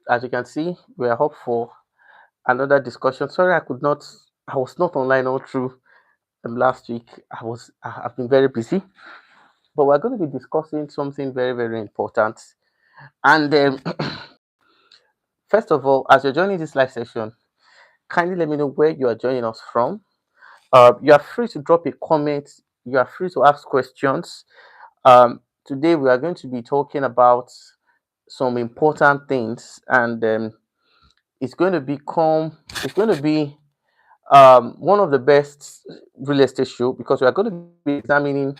As you can see, we are up for another discussion. Sorry, I was not online all through last week. I've been very busy, but we're going to be discussing something very, very important. And first of all, as you're joining this live session, kindly let me know where you are joining us from. You are free to drop a comment. You are free to ask questions. Today, we are going to be talking about some important things, and it's going to become it's going to be one of the best real estate show because we are going to be examining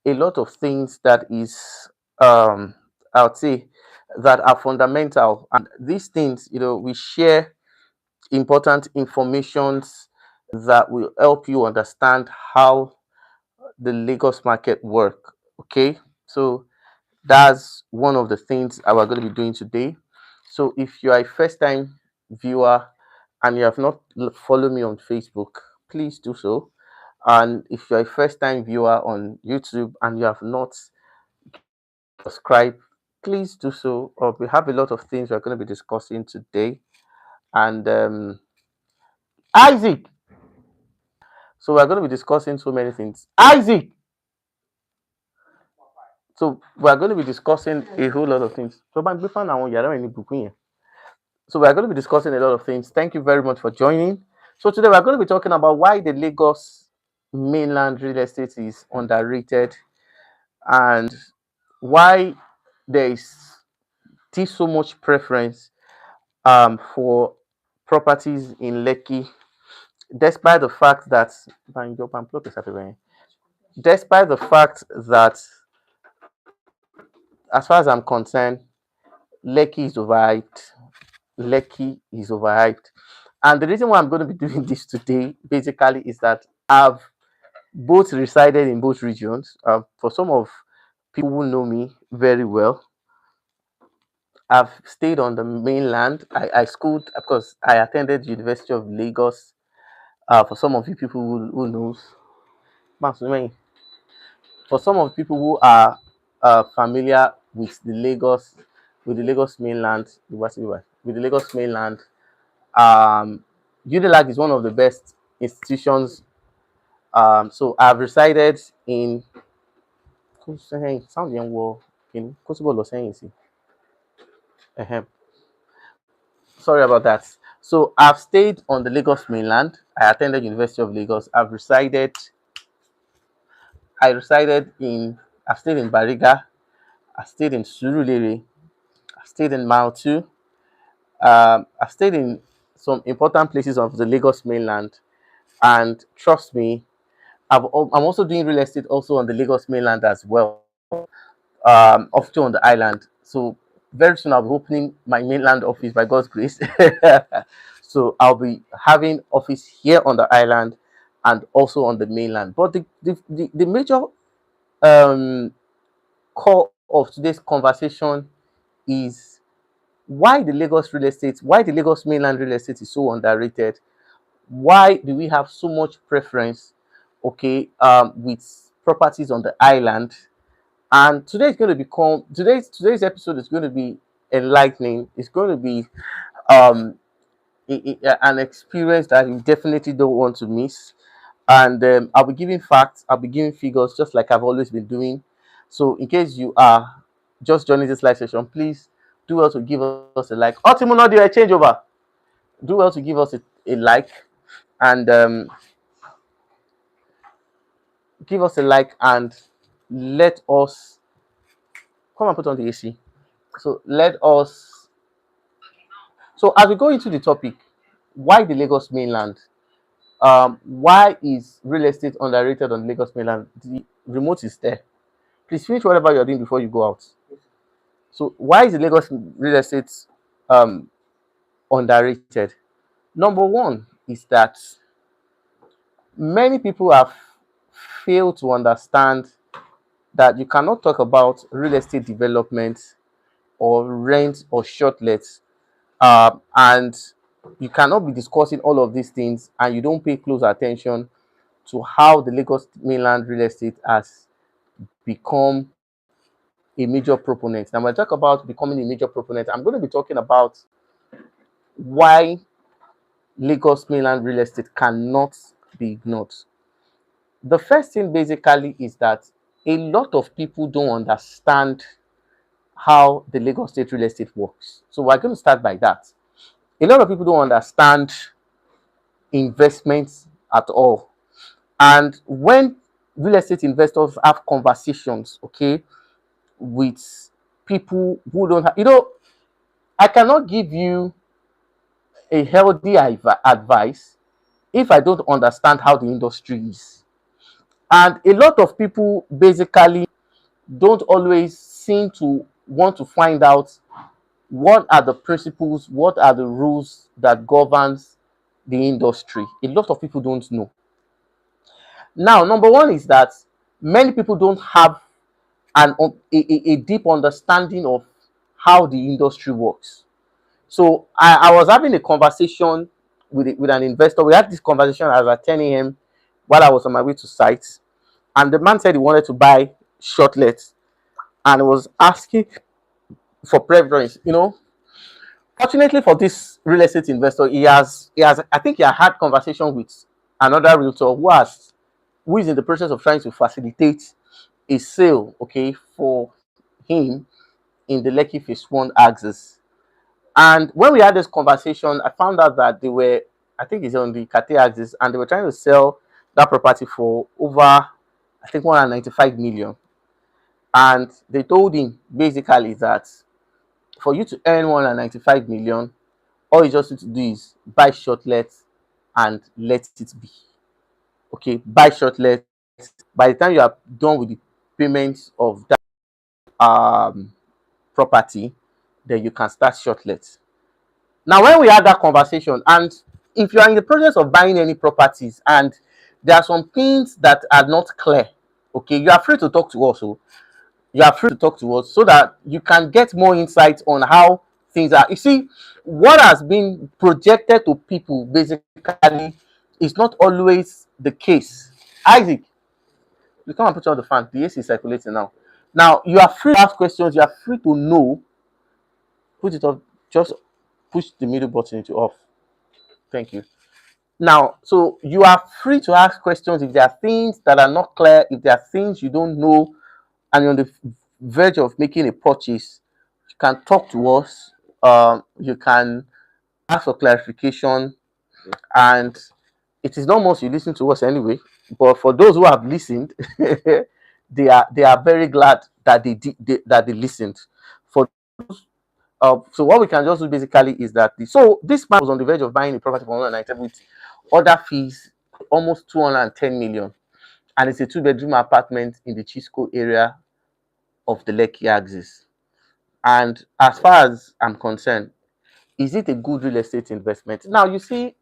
a lot of things that is um I would say that are fundamental, and these things, we share important informations that will help you understand how the Lagos market work. Okay, so that's one of the things that we're going to be doing today. So if you are a first time viewer and you have not followed me on Facebook, please do so. And if you're a first time viewer on YouTube and you have not subscribed, please do so. We have a lot of things we're going to be discussing today. And Isaac, so we're going to be discussing so many things. Isaac, so we're going to be discussing a whole lot of things. So, So we're going to be discussing a lot of things. Thank you very much for joining. So today we're going to be talking about why the Lagos mainland real estate is underrated and why there is still so much preference for properties in Lekki, despite the fact that despite the fact that, as far as I'm concerned, Lekki is overhyped. Lekki is overhyped. And the reason why I'm going to be doing this today basically is that I've both resided in both regions. For some of people who know me very well, I've stayed on the mainland. I schooled, of course, I attended University of Lagos. For some of you people who knows, for some of the people who are familiar with the Lagos mainland, with the Lagos mainland, UNILAG is one of the best institutions. So I've resided in sound young war in Kosovo saying sorry about that. So I've stayed on the Lagos mainland. I attended University of Lagos. I resided in I've stayed in Bariga, I've stayed in Surulere, I've stayed in Mile 2, I've stayed in some important places of the Lagos mainland. And trust me, I'm also doing real estate also on the Lagos mainland as well, also on the island. So very soon I'll be opening my mainland office by God's grace. So I'll be having office here on the island and also on the mainland. But the major um, core of today's conversation is why the Lagos mainland real estate is so underrated. Why do we have so much preference, okay, with properties on the island? And today's episode is going to be enlightening. It's going to be um an experience that you definitely don't want to miss. And I'll be giving facts, I'll be giving figures, just like I've always been doing. So in case you are just joining this live session, please do well to give us a like. Ultimo, not do a changeover. Do well to give us a like, and give us a like and let us come and put on the AC. So let us. So as we go into the topic, why the Lagos mainland? Why is real estate underrated on Lagos mainland? The remote is there. Please finish whatever you're doing before you go out. So why is the Lagos real estate um, underrated? Number one is that many people have failed to understand that you cannot talk about real estate development or rent or short lets, and you cannot be discussing all of these things and you don't pay close attention to how the Lagos mainland real estate has become a major proponent. Now, when I talk about becoming a major proponent, I'm going to be talking about why Lagos mainland real estate cannot be ignored. The first thing basically is that a lot of people don't understand how the Lagos state real estate works. So we're going to start by that. A lot of people don't understand investments at all. And when real estate investors have conversations, okay, with people who don't have, I cannot give you a healthy advice if I don't understand how the industry is. And a lot of people basically don't always seem to want to find out what are the principles, what are the rules that governs the industry. A lot of people don't know. Now, number one is that many people don't have a deep understanding of how the industry works. So I was having a conversation with an investor. We had this conversation at 10 a.m. while I was on my way to site. And the man said he wanted to buy shortlets and was asking for preference. Fortunately for this real estate investor, he has I think he had conversation with another realtor who is in the process of trying to facilitate a sale, okay, for him in the Lekki Phase 1 axis. And when we had this conversation, I found out that they were, I think it's on the Kate axis, and they were trying to sell that property for over, I think, 195 million. And they told him basically that for you to earn 195 million, all you just need to do is buy shortlets and let it be. Okay, buy shortlets. By the time you are done with the payments of that property, then you can start shortlets. Now, when we had that conversation, and if you are in the process of buying any properties and there are some things that are not clear, okay, you are free to talk to us. So you are free to talk to us so that you can get more insight on how things are. You see, what has been projected to people basically is not always the case. Isaac, you come and put on the fan. The AC is circulating now. Now you are free to ask questions. You are free to know. Put it off. Just push the middle button into off. Thank you. Now, so you are free to ask questions if there are things that are not clear, if there are things you don't know, and you're on the verge of making a purchase. You can talk to us. You can ask for clarification, and it is not most you listen to us anyway. But for those who have listened, they are very glad that that they listened. For so what we can just do basically is that so this man was on the verge of buying a property for 190 with other fees almost 210 million, and it's a two-bedroom apartment in the Chisco area of the Lekki axis. And as far as I'm concerned, is it a good real estate investment? Now, you see,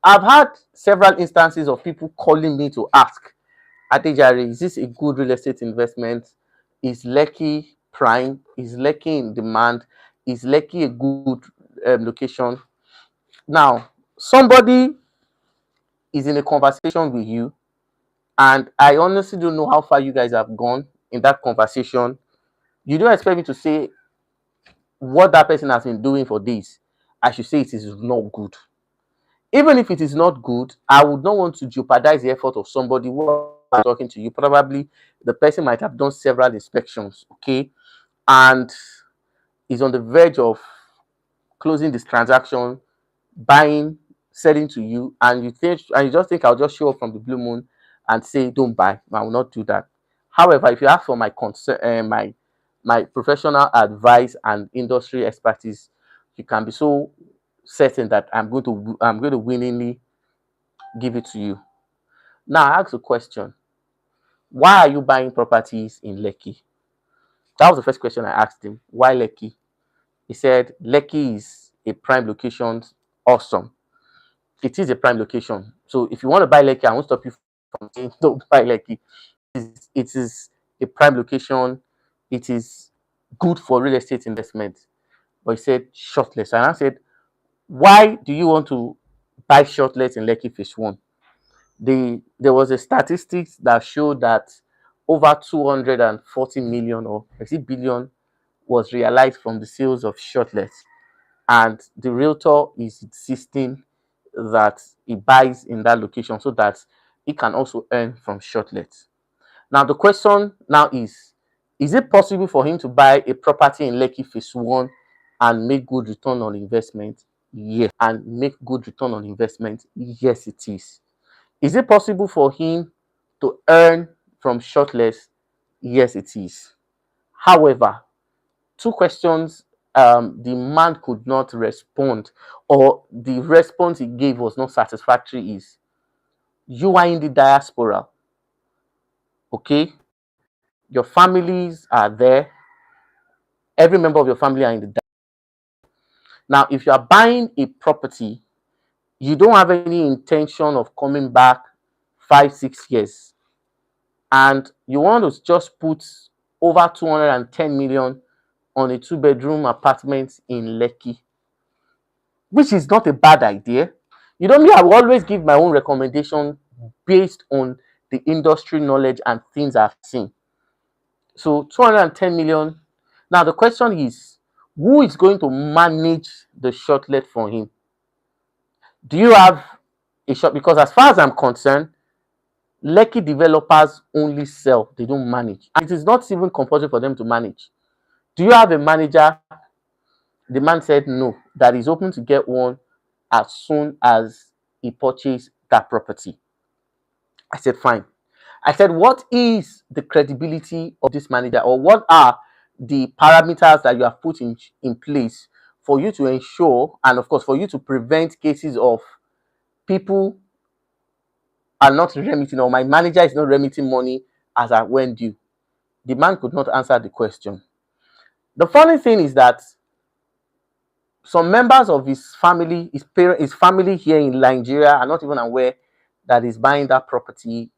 I've had several instances of people calling me to ask, Adejare, is this a good real estate investment? Is Lekki prime? Is Lekki in demand? Is Lekki a good location? Now, somebody is in a conversation with you, and I honestly don't know how far you guys have gone in that conversation. You don't expect me to say what that person has been doing for this. I should say it is not good. Even if it is not good, I would not want to jeopardize the effort of somebody who is talking to you. Probably the person might have done several inspections, okay, and is on the verge of closing this transaction, buying, selling to you, and you just think I'll just show up from the blue moon and say don't buy. I will not do that. However, if you ask for my concern, my professional advice and industry expertise, you can be so certain that I'm going to willingly give it to you. Now I ask a question: why are you buying properties in Lekki? That was the first question I asked him. Why Lekki? He said Lekki is a prime location. Awesome. It is a prime location. So if you want to buy Lekki, I won't stop you from saying don't buy Lekki. It is a prime location. It is good for real estate investment. But he said shortlets. And I said, why do you want to buy shortlets in Lekki Phase 1? There was a statistics that showed that over 240 million or is it billion was realized from the sales of shortlets, and the realtor is insisting that he buys in that location so that he can also earn from shortlets. Now the question now is it possible for him to buy a property in Lekki phase 1 and make good return on investment? Yes. And make good return on investment? Yes, it is. Is it possible for him to earn from shortlets? Yes, it is. However, two questions the man could not respond, or the response he gave was not satisfactory, is you are in the diaspora, okay? Your families are there. Every member of your family are in the now. If you are buying a property, you don't have any intention of coming back 5 6 years, and you want to just put over 210 million on a 2 bedroom apartment in Lekki, which is not a bad idea. You know me, I will always give my own recommendation based on the industry knowledge and things I've seen. So 210 million. Now the question is, who is going to manage the shortlet for him? Do you have a shop? Because as far as I'm concerned, Lekki developers only sell, they don't manage. And it is not even compulsory for them to manage. Do you have a manager? The man said no, that he's open to get one as soon as he purchased that property. I said, fine. I said, what is the credibility of this manager, or what are the parameters that you have put in place for you to ensure, and of course, for you to prevent cases of people are not remitting, or my manager is not remitting money as I went due? The man could not answer the question. The funny thing is that some members of his family, his family here in Nigeria, are not even aware that he's buying that property.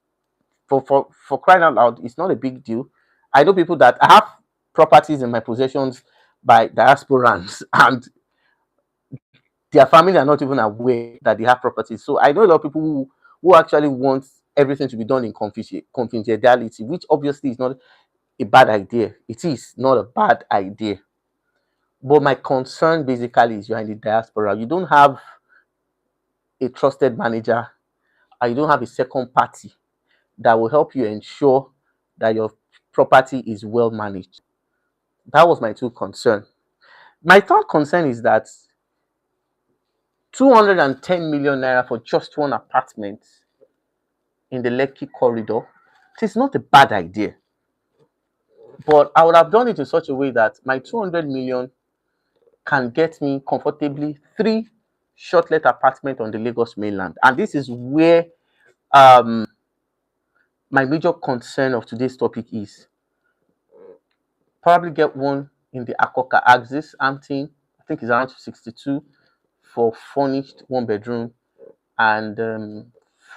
For crying out loud, it's not a big deal. I know people that have properties in my possessions by diasporans, and their family are not even aware that they have properties. So I know a lot of people who actually want everything to be done in confidentiality, which obviously is not a bad idea. It is not a bad idea. But my concern basically is you're in the diaspora. You don't have a trusted manager, and you don't have a second party that will help you ensure that your property is well managed. That was my two concern. My third concern is that 210 million naira for just one apartment in the Lekki corridor, it is not a bad idea. But I would have done it in such a way that my 200 million can get me comfortably three shortlet apartments on the Lagos mainland. And this is where um, my major concern of today's topic is. Probably get one in the Akoka axis, Amtin. I think it's around 62 for furnished 1 bedroom, and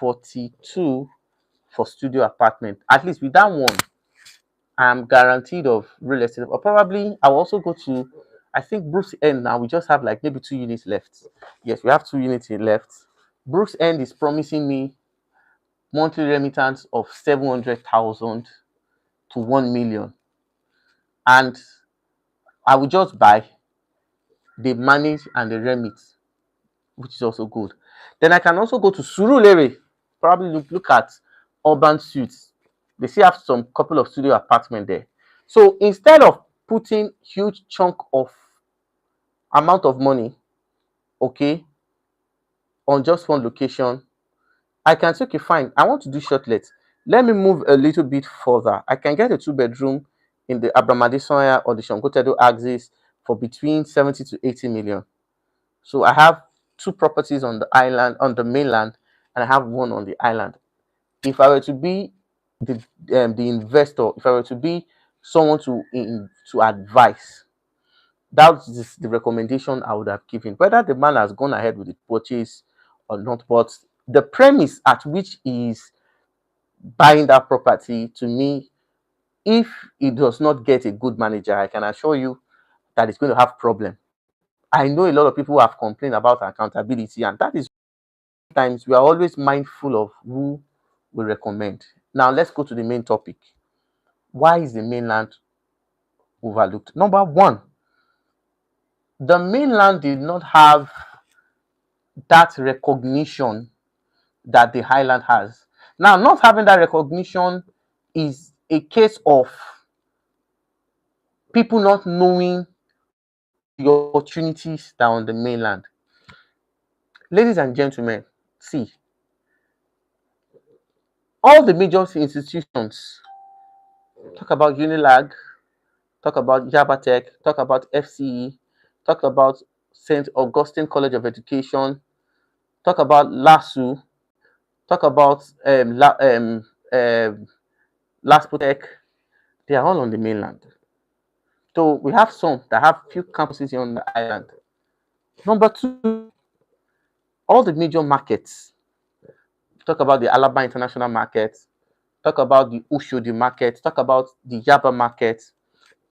42 for studio apartment. At least with that one, I'm guaranteed of real estate. Or probably I'll also go to, I think Brooks End now. We just have like maybe 2 units left. Yes, we have 2 units left. Brooks End is promising me monthly remittance of 700,000 to 1 million. And I will just buy, they manage, and they remit, which is also good. Then I can also go to Surulere, probably look at urban suites. They still have some couple of studio apartments there. So instead of putting huge chunk of amount of money, okay, on just one location, I can say, okay, fine, I want to do shortlet. Let me move a little bit further. I can get a 2 bedroom in the Abramadesoya or the Shangotedo axis for between 70 to 80 million. So I have two properties on the island, on the mainland, and I have one on the island. If I were to be the investor, if I were to be someone to advise, that's the recommendation I would have given. Whether the man has gone ahead with the purchase or not, but the premise at which he is buying that property, to me, if he does not get a good manager, I can assure you that it's going to have problem. I know a lot of people have complained about accountability, and that is times we are always mindful of who we recommend. Now let's go to the main topic. Why is the mainland overlooked? Number one, the mainland did not have that recognition that the highland has. Now, not having that recognition is a case of people not knowing the opportunities that are on the mainland. Ladies and gentlemen, see, all the major institutions, talk about Unilag, talk about Jabatech, talk about FCE, talk about St. Augustine College of Education, talk about LASU, talk about LASPOTEC, they are all on the mainland. So we have some that have few campuses here on the island. Number two, all the major markets, talk about the Alaba International Market, talk about the Oshodi Market, talk about the Yaba Market,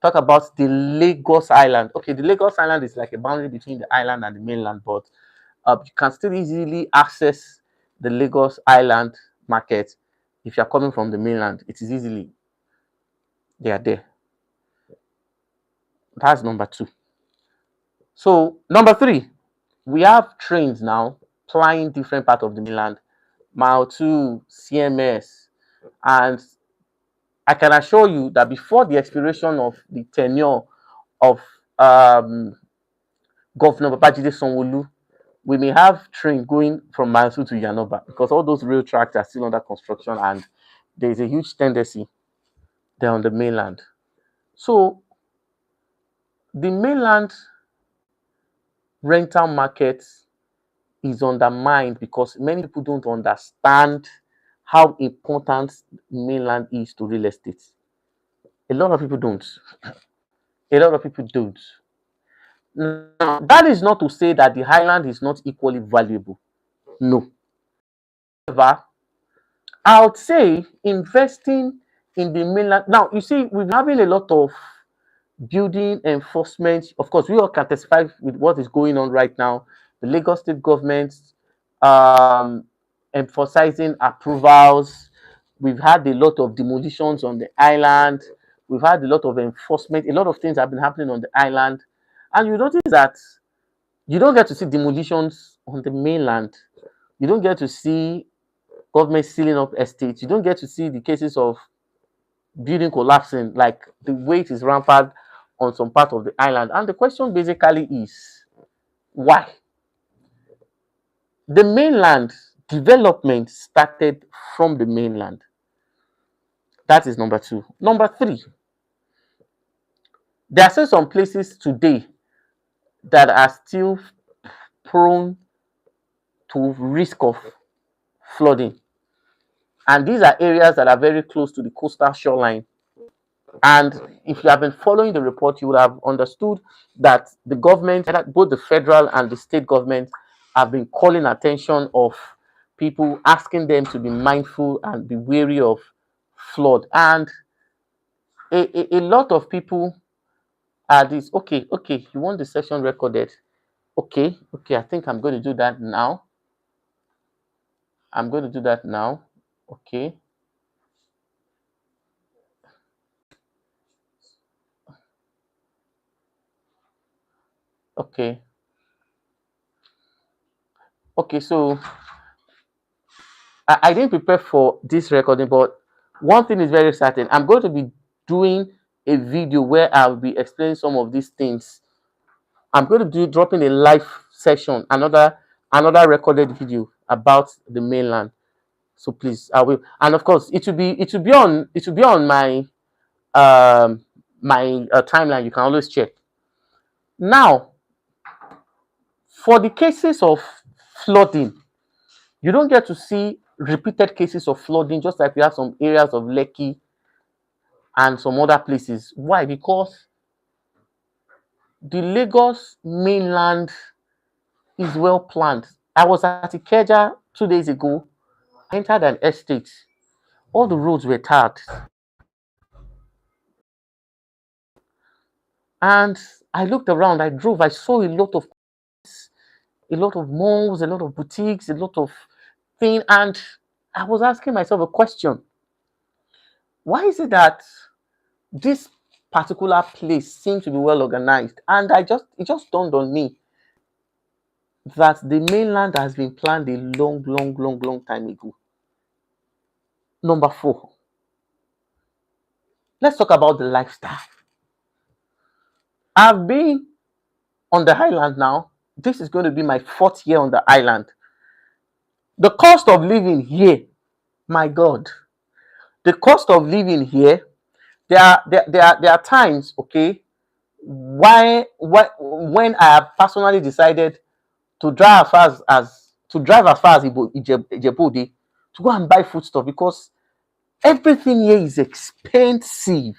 talk about the Lagos Island. Okay, the Lagos Island is like a boundary between the island and the mainland, but you can still easily access the Lagos Island market if you're coming from the mainland. It is easily, they are there. That's number two. So number three, we have trains now plying different parts of the mainland, Mile 2, CMS, and I can assure you that before the expiration of the tenure of Governor Babajide Sanwo-Olu, we may have train going from Mile 2 to Yanoba because all those rail tracks are still under construction and there is a huge tendency there on the mainland. So the mainland rental market is undermined because many people don't understand how important mainland is to real estate. A lot of people don't. A lot of people don't. Now, that is not to say that the highland is not equally valuable. No. However, I would say investing in the mainland. Now, you see, we're having a lot of building enforcement. Of course, we all can testify with what is going on right now. The Lagos state government um, emphasizing approvals. We've had a lot of demolitions on the island. We've had a lot of enforcement. A lot of things have been happening on the island. And you notice that you don't get to see demolitions on the mainland. You don't get to see government sealing up estates. You don't get to see the cases of building collapsing like the way it is rampant on some part of the island. And the question basically is why? The mainland development started from the mainland. That is number two. Number three, there are still some places today that are still prone to risk of flooding. And these are areas that are very close to the coastal shoreline. And if you have been following the report, you would have understood that the government, both the federal and the state government, have been calling attention of people, asking them to be mindful and be wary of flood. And a lot of people are this, okay, you want the session recorded. Okay, I think I'm going to do that now. I'm going to do that now. Okay. Okay. Okay, so I didn't prepare for this recording, but one thing is very certain. I'm going to be doing a video where I'll be explaining some of these things. I'm going to be dropping a live session, another recorded video about the mainland. So please, I will, and of course, it will be on my timeline. You can always check. Now, for the cases of flooding, you don't get to see repeated cases of flooding, just like we have some areas of Lekki and some other places. Why? Because the Lagos mainland is well planned. I was at Ikeja 2 days ago. I entered an estate. All the roads were tarred. And I looked around, I drove, I saw a lot of malls, a lot of boutiques, a lot of things. And I was asking myself a question. Why is it that this particular place seemed to be well organized, and it just dawned on me that the mainland has been planned a long time ago. Number four, let's talk about the lifestyle. I've been on the island now. This is going to be my fourth year on the island. The cost of living here, my God, the cost of living here, there are times, okay, why when I have personally decided to drive as far as Ijebu to go and buy foodstuff because everything here is expensive.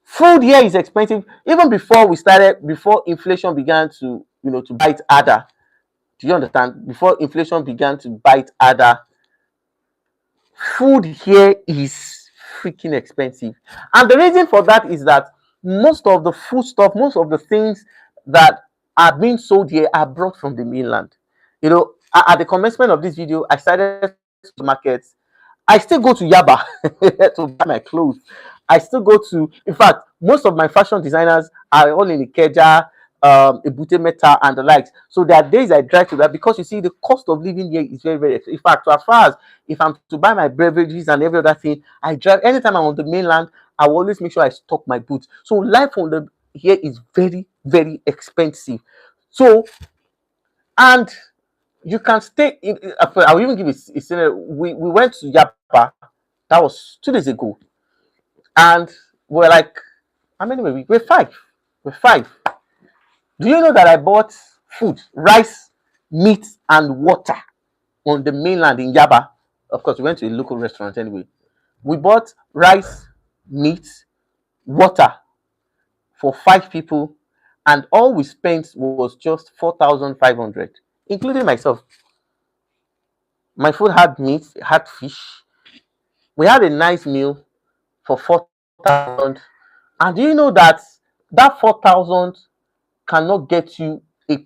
Food here is expensive. Even before inflation began to to bite harder. Do you understand? Before inflation began to bite harder, food here is freaking expensive. And the reason for that is that most of the food stuff, most of the things that are being sold here are brought from the mainland. At the commencement of this video, I started markets. I still go to Yaba to buy my clothes. I still go to, in fact, most of my fashion designers are all in Ikeja, Ebute Meta, and the likes. So there are days I drive to that because you see the cost of living here is very expensive. In fact, so as far as if I'm to buy my beverages and every other thing, I drive. Anytime I'm on the mainland, I will always make sure I stock my boots. So life on the here is very expensive. So, and you can stay in. I'll even give a scenario. We went to Yapa. That was 2 days ago, and we're like, how many were we? We're five. We're five. Do you know that I bought food, rice, meat, and water on the mainland in Yaba? Of course, we went to a local restaurant anyway. We bought rice, meat, water for 5 people, and all we spent was just 4,500, including myself. My food had meat, had fish. We had a nice meal for 4,000. And do you know that that 4,000 cannot get you a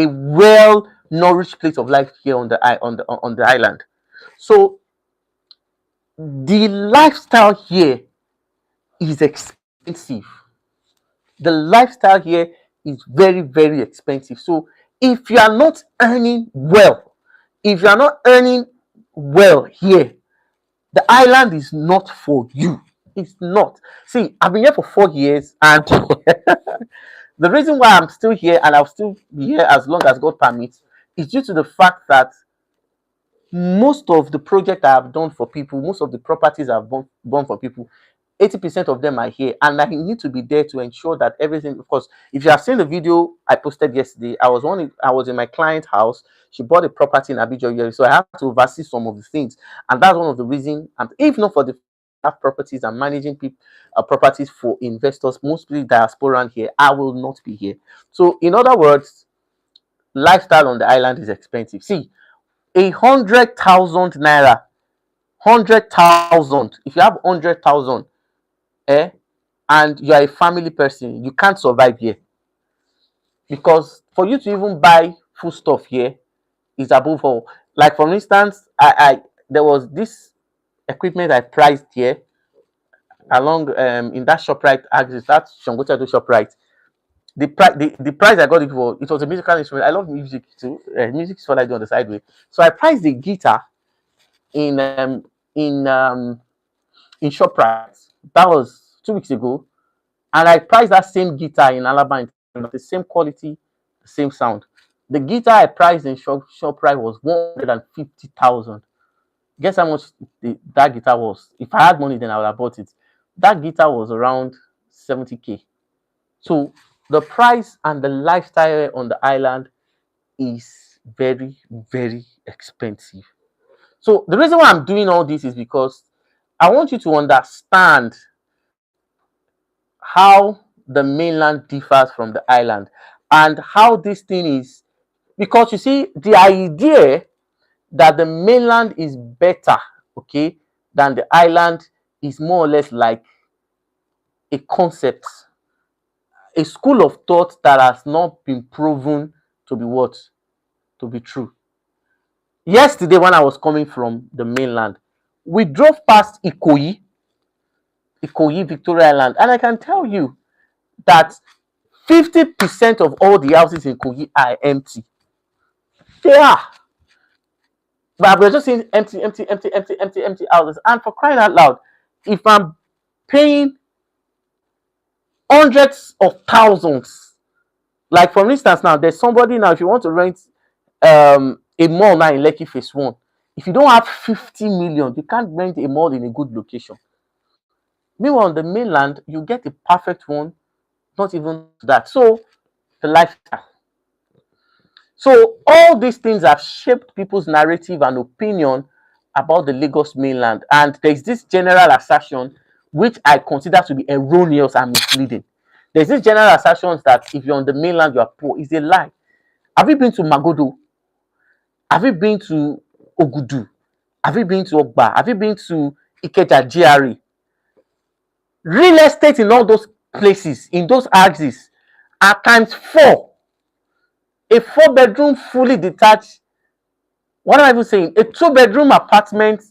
well nourished plate of life here on the island? So the lifestyle here is expensive. The lifestyle here is very expensive. So if you are not earning well, if you are not earning well here, the island is not for you. It's not. See, I've been here for 4 years, and the reason why I'm still here and I'll still be here as long as God permits is due to the fact that most of the project I have done for people, most of the properties I've done for people, 80% of them are here, and I need to be there to ensure that everything. Of course, if you have seen the video I posted yesterday, I was in my client's house. She bought a property in Abijo, so I have to oversee some of the things, and that's one of the reasons. And if not for the have properties and managing people properties for investors, mostly diaspora here, I will not be here. So, in other words, lifestyle on the island is expensive. See, 100,000 naira, 100,000. If you have 100,000, and you are a family person, you can't survive here because for you to even buy food stuff here is above all. Like for instance, I there was this equipment I priced here along in that ShopRite axis, that Shangote ShopRite. The price I got it for, it was a musical instrument. I love music too. Music is what I do on the sideway. So I priced the guitar in in um in ShopRite. That was 2 weeks ago, and I priced that same guitar in Alabama, the same quality, the same sound. The guitar I priced in ShopRite was 150,000. Guess how much that guitar was? If I had money, then I would have bought it. That guitar was around 70K. So the price and the lifestyle on the island is very expensive. So the reason why I'm doing all this is because I want you to understand how the mainland differs from the island and how this thing is, because you see the idea that the mainland is better, okay, than the island is more or less like a concept, a school of thought that has not been proven to be what, to be true. Yesterday when I was coming from the mainland, we drove past Ikoyi. Ikoyi, Victoria Island, and I can tell you that 50% of all the houses in Kogi are empty. They are. But we're just seeing empty, empty, empty, empty, empty, empty houses. And for crying out loud, if I'm paying hundreds of thousands, like for instance, now there's somebody now, if you want to rent a mall now in Lekki Phase 1, if you don't have 50 million, you can't rent a mall in a good location. Meanwhile, on the mainland, you get a perfect one, not even that. So, the lifestyle. So all these things have shaped people's narrative and opinion about the Lagos mainland. And there's this general assertion, which I consider to be erroneous and misleading. There's this general assertion that if you're on the mainland, you are poor. It's a lie. Have you been to Magodo? Have you been to Ogudu? Have you been to Ogba? Have you been to Ikeja GRE? Real estate in all those places, in those axes, are times 4. A 4-bedroom, fully detached, what am I even saying? A 2-bedroom apartment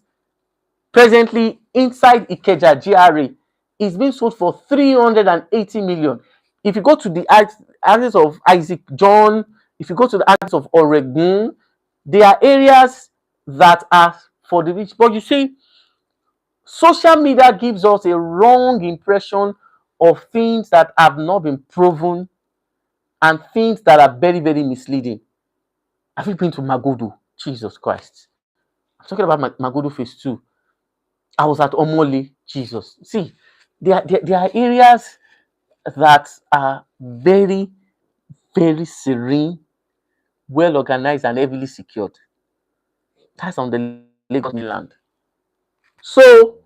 presently inside Ikeja GRA is being sold for 380 million. If you go to the axis of Isaac John, if you go to the axis of Oregun, there are areas that are for the rich. But you see, social media gives us a wrong impression of things that have not been proven and things that are very, very misleading. Have you been to Magodo? Jesus Christ. I'm talking about Magodo Phase 2. I was at Omole. Jesus. See, there are areas that are very, very serene, well organized, and heavily secured. That's on the Lagos Mainland. So,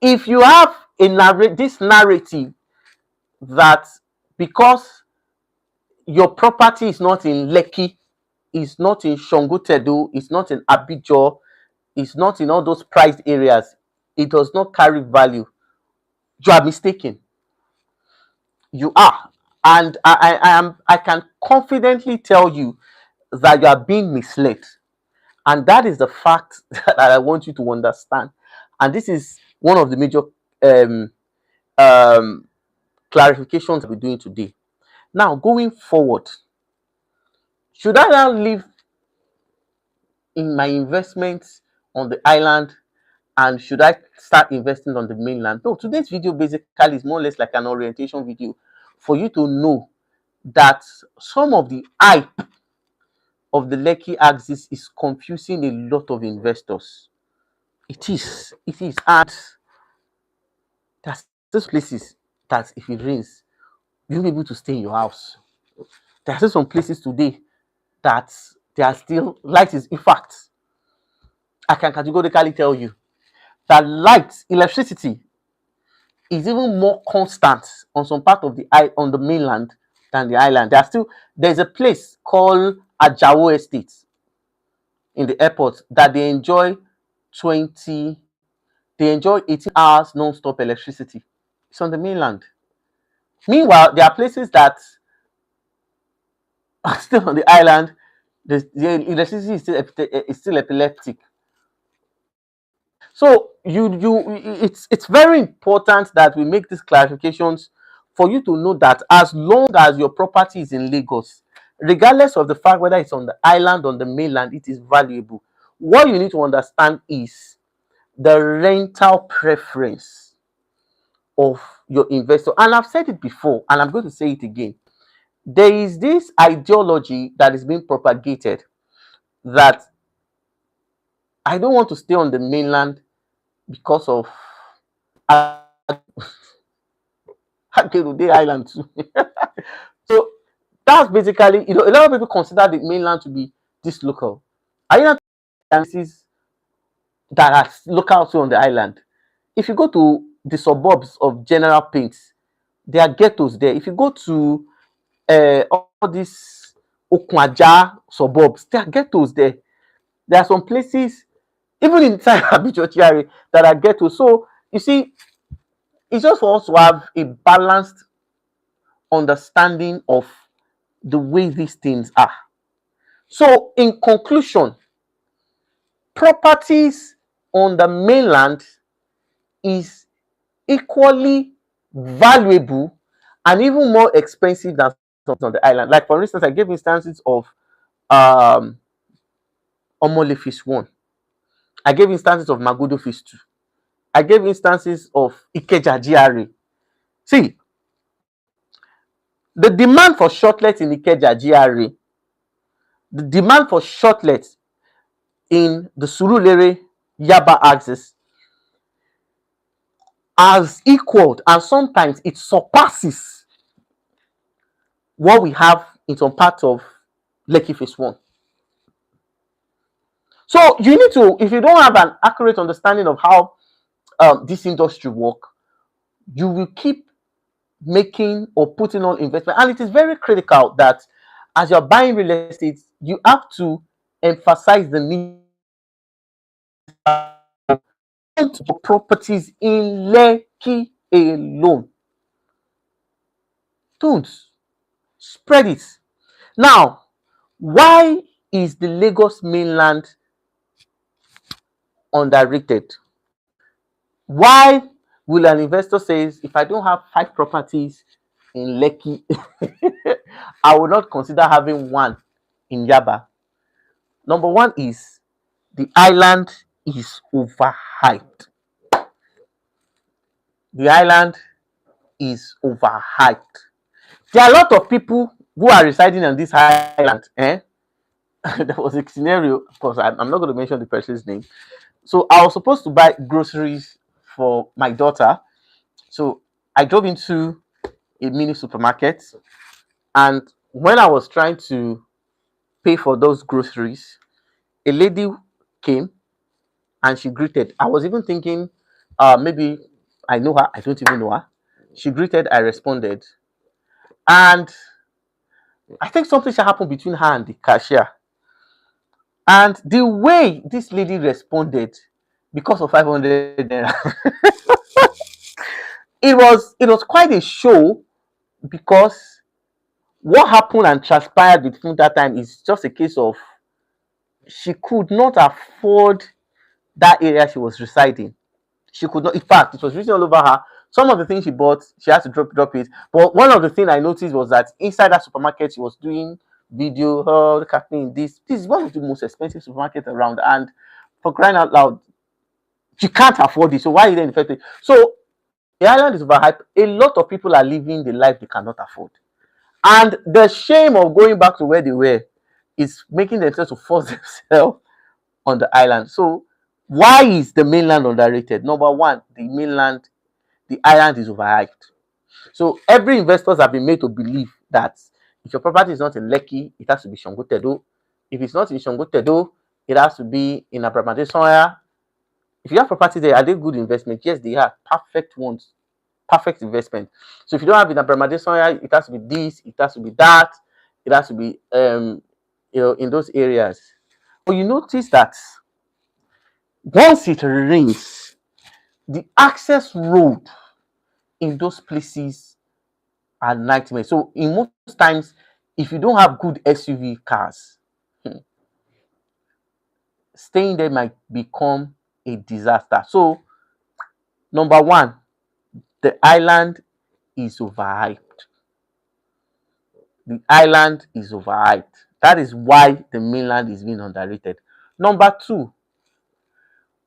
if you have this narrative that because your property is not in Lekki, is not in Shongotedo, is not in Abijo, is not in all those prized areas, it does not carry value, you are mistaken. You are. And I can confidently tell you that you are being misled. And that is the fact that I want you to understand. And this is one of the major um, um, clarifications we're doing today. Now, going forward, should I now leave in my investments on the island, and should I start investing on the mainland? No, today's video basically is more or less like an orientation video for you to know that some of the hype of the Lekki axis is confusing a lot of investors. It is. It is. And there's those places that if it rains, you'll be able to stay in your house. There are still some places today that there are still light is, in fact, I can categorically tell you that electricity is even more constant on some part of the on the mainland than the island. There's a place called Ajawo Estate in the airport that they enjoy 18 hours non-stop electricity. It's on the mainland. Meanwhile, there are places that are still on the island. The electricity is still epileptic. So it's very important that we make these clarifications for you to know that as long as your property is in Lagos, regardless of the fact whether it's on the island or on the mainland, it is valuable. What you need to understand is the rental preference of your investor. And I've said it before, and I'm going to say it again. There is this ideology that is being propagated that I don't want to stay on the mainland because of Akerude Island too. So that's basically, a lot of people consider the mainland to be this local. Are you not places that are local too on the island? If you go to the suburbs of General Paints, there are ghettos there. If you go to all these Okwaja suburbs, there are ghettos there. There are some places, even inside Abijo that are ghettos. So you see, it's just for us to have a balanced understanding of the way these things are. So, in conclusion, properties on the mainland is equally valuable and even more expensive than something on the island. Like for instance, I gave instances of um Omole Fish 1. I gave instances of Magodo Fish 2. I gave instances of Ikeja GRA. See, the demand for shortlets in Ikeja GRA, the demand for shortlets in the Surulere Yaba axis has equaled, and sometimes it surpasses what we have in some parts of Lekki Phase 1. So you need to, if you don't have an accurate understanding of how this industry work, you will keep making or putting on investment. And it is very critical that as you're buying real estate, you have to emphasize the need for properties in Lekki alone. Don't spread it. Now, why is the Lagos mainland underrated? Why will an investor says if I don't have 5 properties in Lekki, I will not consider having one in Yaba? Number one is the island is overhyped. The island is overhyped. There are a lot of people who are residing on this island. There was a scenario, of course, I'm not going to mention the person's name. So I was supposed to buy groceries for my daughter. So I drove into a mini supermarket, and when I was trying to pay for those groceries, a lady came and she greeted. I was even thinking, maybe I know her, I don't even know her. She greeted, I responded. And I think something should happen between her and the cashier. And the way this lady responded, because of 500 naira, it was quite a show, because what happened and transpired between that time is just a case of she could not afford that area she was residing. She could not, in fact, it was written all over her. Some of the things she bought, she had to drop it. But one of the things I noticed was that inside that supermarket, she was doing video. Oh, look at me, this is one of the most expensive supermarkets around. And for crying out loud, she can't afford it. So why is it infected? So the island is overhyped. A lot of people are living the life they cannot afford. And the shame of going back to where they were is making themselves to force themselves on the island. So why is the mainland underrated? Number one, the island is overhyped. So every investors have been made to believe that if your property is not in Lekki, it has to be Shangotedo. If it's not in Shangotedo, it has to be in Abramade somewhere. If you have property there, are they good investment? Yes, they are perfect ones, perfect investment. So if you don't have in Abramade somewhere, it has to be this, it has to be that, it has to be in those areas. But you notice that once it rains, the access road in those places are nightmare. So in most times, if you don't have good SUV cars, staying there might become a disaster. So number one, the island is overhyped. The island is overhyped. That is why the mainland is being underrated. Number two,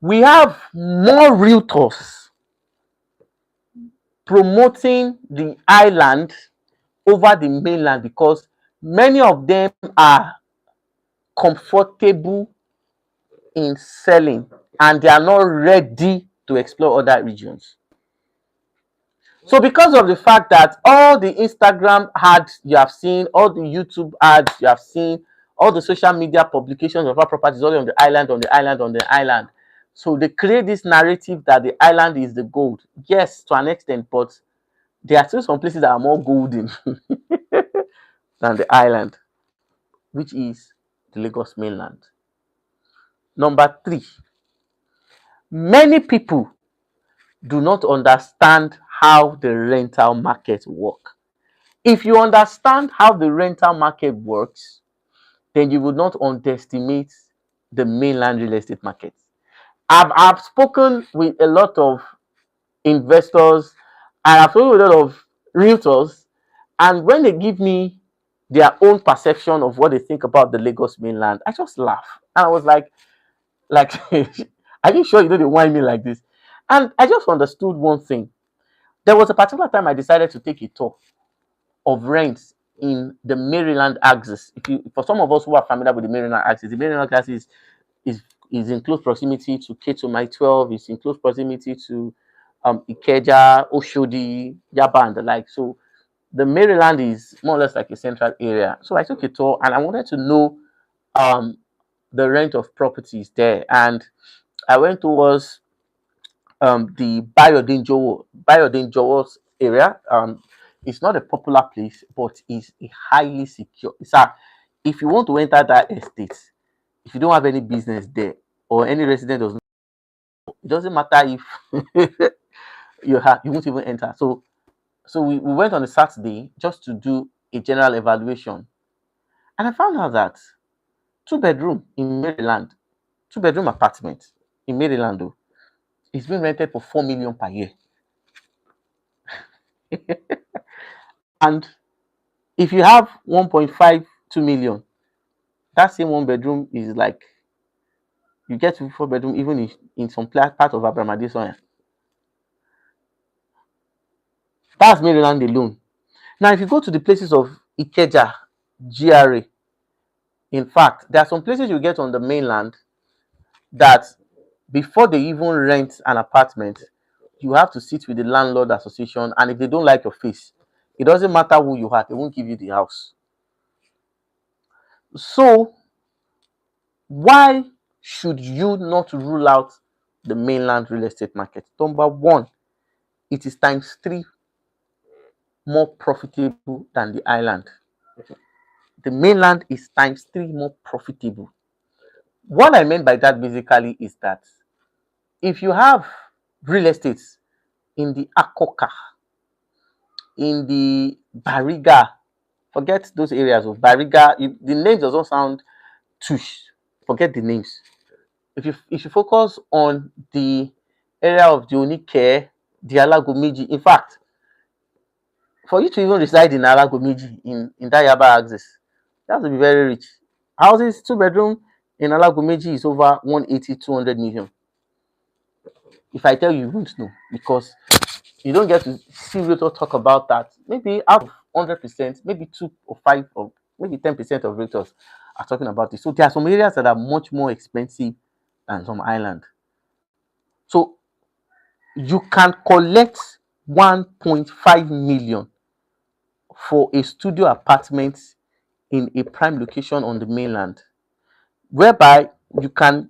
we have more realtors promoting the island over the mainland because many of them are comfortable in selling and they are not ready to explore other regions. So because of the fact that all the Instagram ads you have seen, all the YouTube ads you have seen, all the social media publications of our properties all on the island, on the island, on the island. So they create this narrative that the island is the gold. Yes, to an extent, but there are still some places that are more golden than the island, which is the Lagos mainland. Number three, many people do not understand how the rental market works. If you understand how the rental market works, then you would not underestimate the mainland real estate market. I've spoken with a lot of investors, and I've spoken with a lot of realtors. And when they give me their own perception of what they think about the Lagos mainland, I just laugh. And I was like, are you sure you know they whine me like this? And I just understood one thing. There was a particular time I decided to take a tour of rents in the Maryland axis. If you, for some of us who are familiar with the Maryland axis is is in close proximity to K2 My 12, is in close proximity to Ikeja, Oshodi, Yaba, and the like. So the Maryland is more or less like a central area. So I took a tour and I wanted to know um, the rent of properties there. And I went towards the Bayodinjowo's area. It's not a popular place, but it's a highly secure. If you want to enter that estate, if you don't have any business there or any resident does not, it doesn't matter if you won't even enter. So we went on a Saturday just to do a general evaluation, and I found out that two-bedroom in Maryland, two-bedroom apartment in Maryland, though, is being rented for 4 million per year. And if you have 1.52 million, that same one bedroom is like you get to 4 bedroom even in some part of Abramadison. That's Maryland alone. Now, if you go to the places of Ikeja, GRA, in fact, there are some places you get on the mainland that before they even rent an apartment, you have to sit with the landlord association, and if they don't like your face, it doesn't matter who you are, they won't give you the house. So why should you not rule out the mainland real estate market? Number one, it is times three more profitable than the island. The mainland is times three more profitable. What I meant by that basically is that if you have real estates in the Akoka, in the Bariga, forget those areas of Bariga, the names doesn't sound tush, forget the names. If you focus on the area of the Onike, the Alagomeji, in fact, for you to even reside in Alagomeji in that Yaba axis, you have to be very rich. Houses, two-bedroom in Alagomeji is over 180, 200 million. If I tell you, you won't know because you don't get to see realtors talk about that. Maybe out of 100%, maybe 2 or 5 or maybe 10% of realtors are talking about this. So there are some areas that are much more expensive than some island. So you can collect 1.5 million for a studio apartment in a prime location on the mainland, whereby you can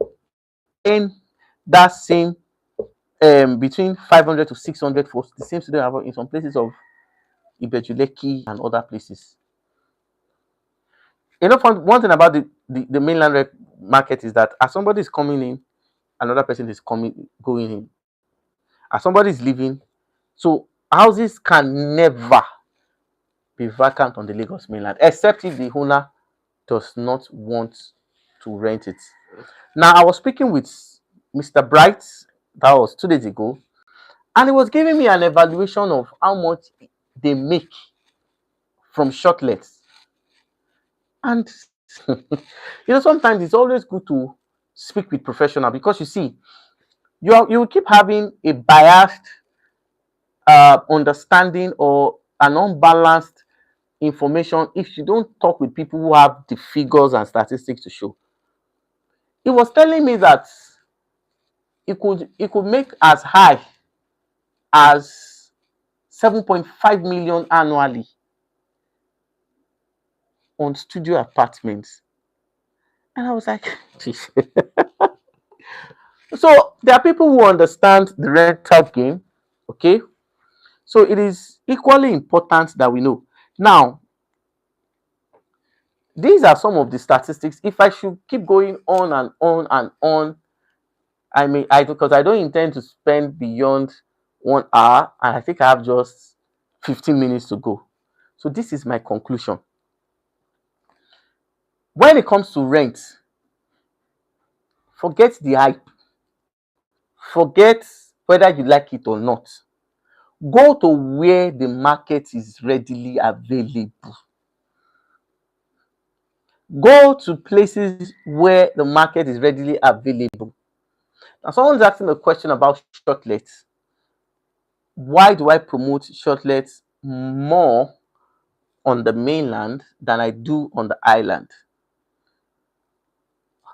earn that same between 500 to 600 for the same studio apartment in some places of ibeju-lekki and other places. You know, one thing about the mainland market is that as somebody is coming in, another person is going in. As somebody is leaving, so houses can never be vacant on the Lagos mainland, except if the owner does not want to rent it. Now, I was speaking with Mr. Bright, that was 2 days ago, and he was giving me an evaluation of how much they make from shortlets. And sometimes it's always good to speak with professional because you see, you will keep having a biased understanding or an unbalanced information if you don't talk with people who have the figures and statistics to show. He was telling me that it could make as high as 7.5 million annually on studio apartments. And I was like, so there are people who understand the rental game, okay? So it is equally important that we know. Now, these are some of the statistics. If I should keep going on and on and on, because I don't intend to spend beyond 1 hour, and I think I have just 15 minutes to go. So this is my conclusion. When it comes to rent, forget the hype. Forget whether you like it or not. Go to where the market is readily available. Go to places where the market is readily available. Now, someone's asking a question about shortlets. Why do I promote shortlets more on the mainland than I do on the island?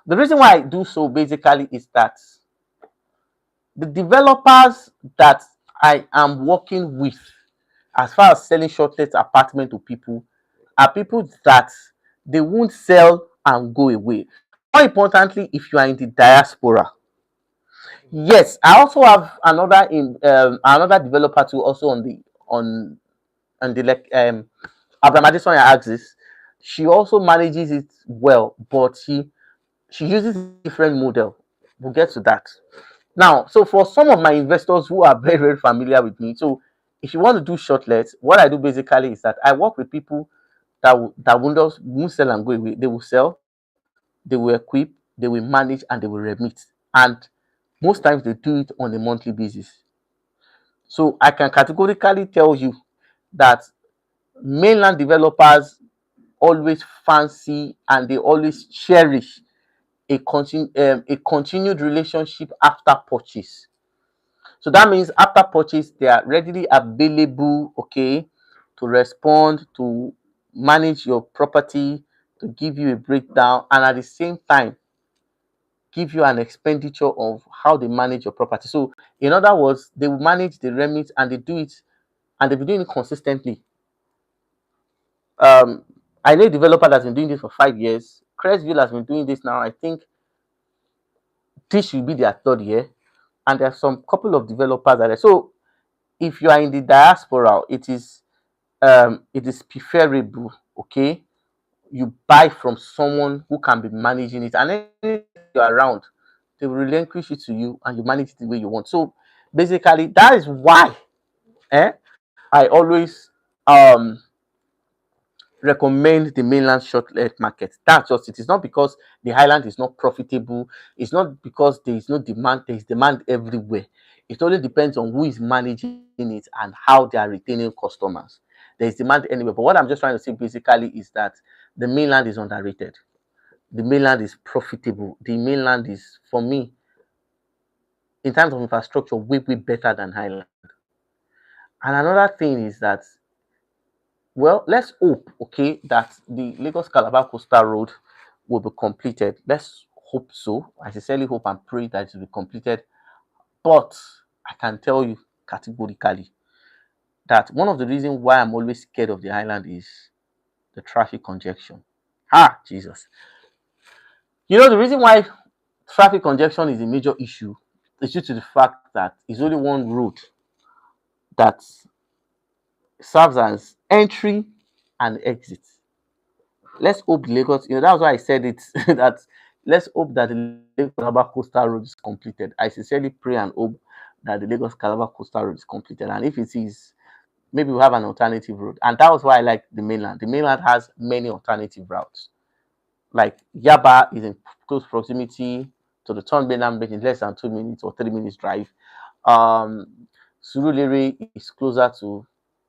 The reason why I do so basically is that the developers that I am working with, as far as selling shortlet apartment to people, are people that they won't sell and go away. More importantly, if you are in the diaspora. Yes, I also have another developer too, also on the like Abraham Adesoya axis. She also manages it well, but she uses a different model. We'll get to that. Now, so for some of my investors who are very, very familiar with me, so if you want to do shortlets, what I do basically is that I work with people that won't sell and go away. They will sell, they will equip, they will manage, and they will remit. And most times they do it on a monthly basis. So I can categorically tell you that mainland developers always fancy and they always cherish a continued relationship after purchase. So that means after purchase, they are readily available, okay, to respond, to manage your property, to give you a breakdown, and at the same time, give you an expenditure of how they manage your property. So, in other words, they will manage the remit and they do it, and they've been doing it consistently. Um, I know a developer that's been doing this for 5 years. Crestville has been doing this now. I think this should be their third year, and there are some couple of developers that are so. If you are in the diaspora, it is preferable, okay, you buy from someone who can be managing it, and anything you're around, they will relinquish it to you and you manage it the way you want. So basically that is why I always recommend the mainland shortlet market. That's just it. It's not because the highland is not profitable, it's not because there is no demand, there is demand everywhere. It only depends on who is managing it and how they are retaining customers. There is demand anywhere. But what I'm just trying to say basically is that the mainland is underrated. The mainland is profitable. The mainland is, for me, in terms of infrastructure, way, way better than highland. And another thing is that, well, let's hope, okay, that the Lagos Calabar Coastal Road will be completed. Let's hope so. I sincerely hope and pray that it will be completed. But I can tell you categorically that one of the reasons why I'm always scared of the island is the traffic congestion. Ah, Jesus. You know, the reason why traffic congestion is a major issue is due to the fact that it's only one road that serves as entry and exit. Let's hope the Lagos, that's why I said it that let's hope that the Lagos Calabar Coastal Road is completed. I sincerely pray and hope that the Lagos Calabar Coastal Road is completed. And if it is, maybe we'll have an alternative road. And that was why I like the mainland. The mainland has many alternative routes. Like Yaba is in close proximity to the Thorn Mainland Bridge in less than 2 minutes or 3 minutes drive. Um, Surulere is closer to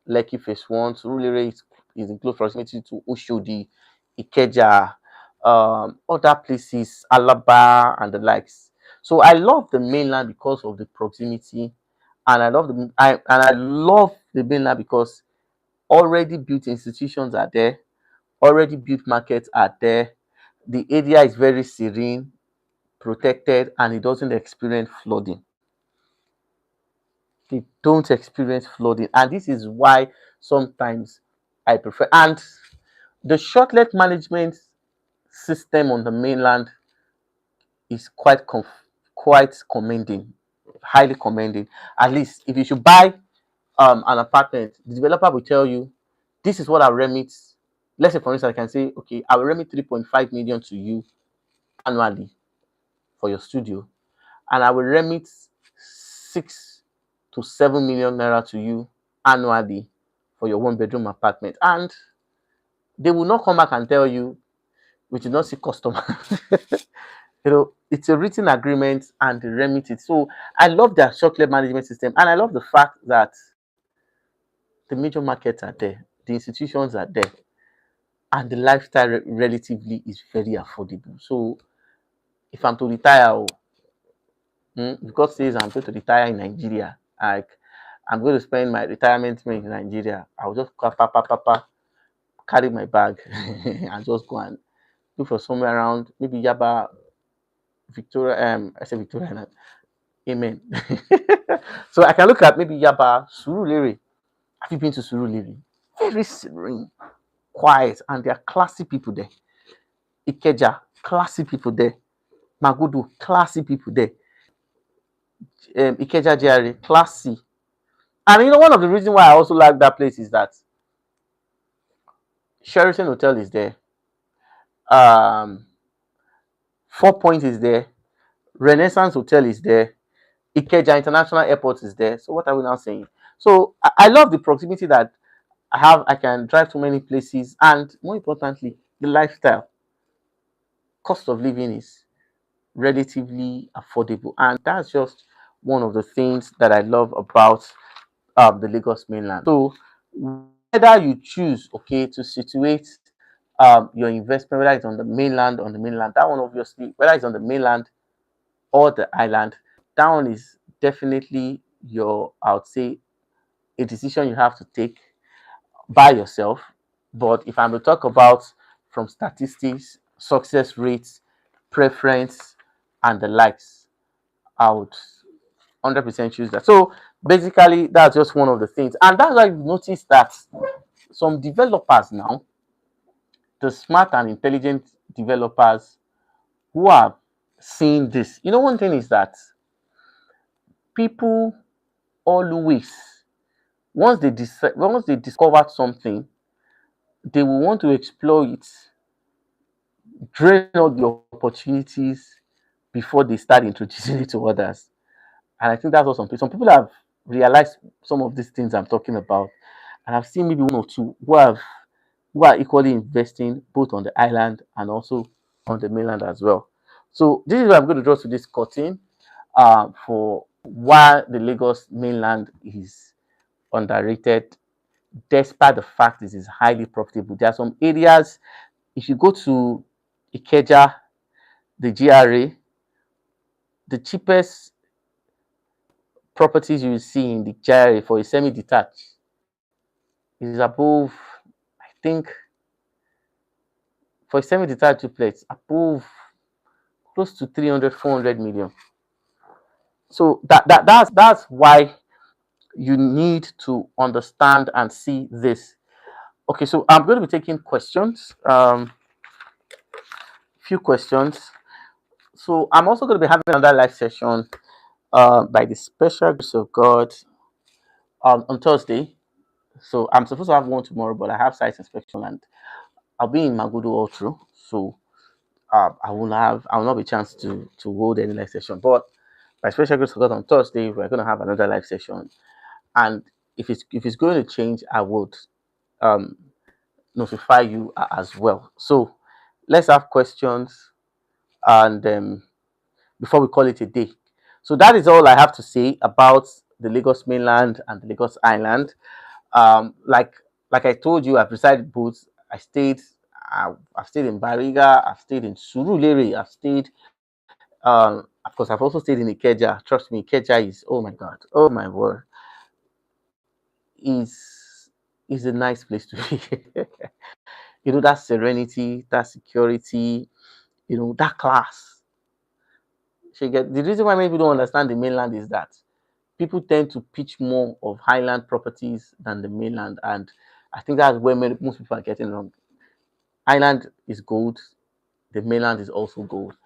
Lekki Phase 1. Surulere is in close proximity to Oshodi, Ikeja, other places, Alaba, and the likes. So I love the mainland because of the proximity, and I love the mainland because already built institutions are there, already built markets are there. The area is very serene, protected, and it doesn't experience flooding. They don't experience flooding, and this is why sometimes I prefer. And the shortlet management system on the mainland is quite commending, highly commending. At least if you should buy an apartment, the developer will tell you this is what I remit. Let's say, for instance, I can say, okay, I will remit 3.5 million to you annually for your studio, and I will remit 6 to 7 million naira to you annually for your one bedroom apartment. And they will not come back and tell you we did not see customer. It's a written agreement and they remit it. So I love their short management system, and I love the fact that The major markets are there, the institutions are there, and the lifestyle relatively is very affordable. So if I'm to retire, because says I'm going to retire in Nigeria, like I'm going to spend my retirement money in Nigeria, I'll just carry my bag and just go and look for somewhere around maybe Yaba, Victoria. I say Victoria. Amen. So I can look at maybe Yaba, Surulere. Have you been to Surulere? Very serene, quiet, and there are classy people there. Ikeja, classy people there. Magudu, classy people there. Ikeja GRA, classy. And one of the reasons why I also like that place is that Sheraton Hotel is there. Um, 4 Point is there. Renaissance Hotel is there. Ikeja International Airport is there. So what are we now saying? So I love the proximity that I have. I can drive to many places, and more importantly, the lifestyle, cost of living is relatively affordable, and that's just one of the things that I love about the Lagos mainland. So whether you choose, okay, to situate your investment, whether it's on the mainland, that one obviously, whether it's on the mainland or the island, that one is definitely I would say, a decision you have to take by yourself. But if I'm to talk about from statistics, success rates, preference, and the likes, I would 100% choose that. So basically, that's just one of the things. And that's why you notice that some developers now, the smart and intelligent developers who are seeing this, one thing is that people always, once they discovered something, they will want to explore it, drain out the opportunities before they start introducing it to others. And I think that's what some people have realized some of these things I'm talking about. And I've seen maybe one or two who are equally investing both on the island and also on the mainland as well. So this is what I'm going to draw to this curtain for why the Lagos mainland is underrated, despite the fact it is highly profitable. There are some areas, if you go to Ikeja, the GRA, the cheapest properties you will see in the GRA for a semi-detached is above, I think, for a semi-detached duplex, above close to 300, 400 million. So that's why you need to understand and see this. Okay, so I'm going to be taking questions, few questions. So I'm also going to be having another live session by the special grace of God on Thursday. So I'm supposed to have one tomorrow, but I have site inspection and I'll be in Magudu all through. So I will not be chance to hold any live session. But by special grace of God on Thursday, we're going to have another live session. And if it's going to change, I would um, notify you as well. So let's have questions and before we call it a day. So that is all I have to say about the Lagos mainland and the Lagos island. Like I told you, I've resided both. I've stayed in Bariga, I've stayed in Surulere, of course, I've also stayed in Ikeja. Trust me, Ikeja is, oh my God, oh my word, is a nice place to be. That serenity, that security, that class. The reason why many people don't understand the mainland is that people tend to pitch more of highland properties than the mainland, and I think that's where most people are getting wrong. Island is gold, the mainland is also gold.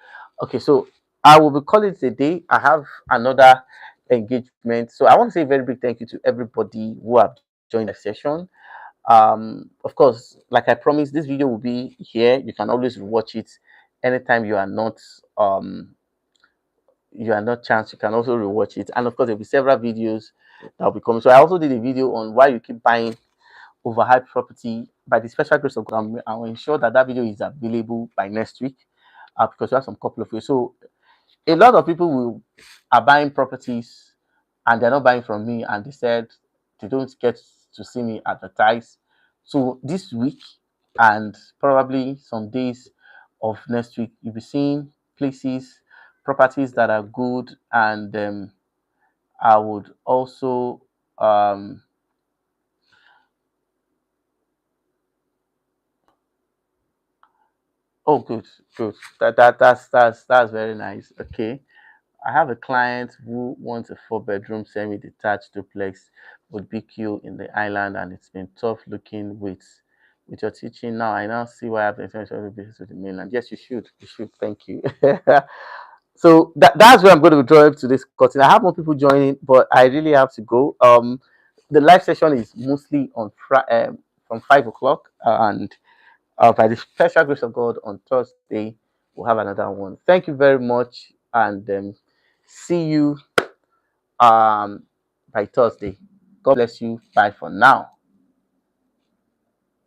Okay, so I will be calling it a day. I have another engagement, so I want to say a very big thank you to everybody who have joined the session. Of course, like I promised, this video will be here. You can always watch it anytime you are not chance. You can also rewatch it, and of course there'll be several videos that will be coming. So I also did a video on why you keep buying overhyped property. By the special grace of God, I will ensure that video is available by next week, because we have some couple of ways. So a lot of people are buying properties and they're not buying from me, and they said they don't get to see me advertise. So this week and probably some days of next week, you'll be seeing places, properties that are good, and I would also um, oh, good, good. That's very nice. Okay. I have a client who wants a four-bedroom semi-detached duplex with BQ in the island, and it's been tough looking with your teaching now. I now see why I have the intention of business with the mainland. Yes, you should. You should. Thank you. So that's where I'm going to draw to this cutting. I have more people joining, but I really have to go. The live session is mostly on from 5 o'clock, and by the special grace of God, on Thursday, we'll have another one. Thank you very much, and see you by Thursday. God bless you. Bye for now.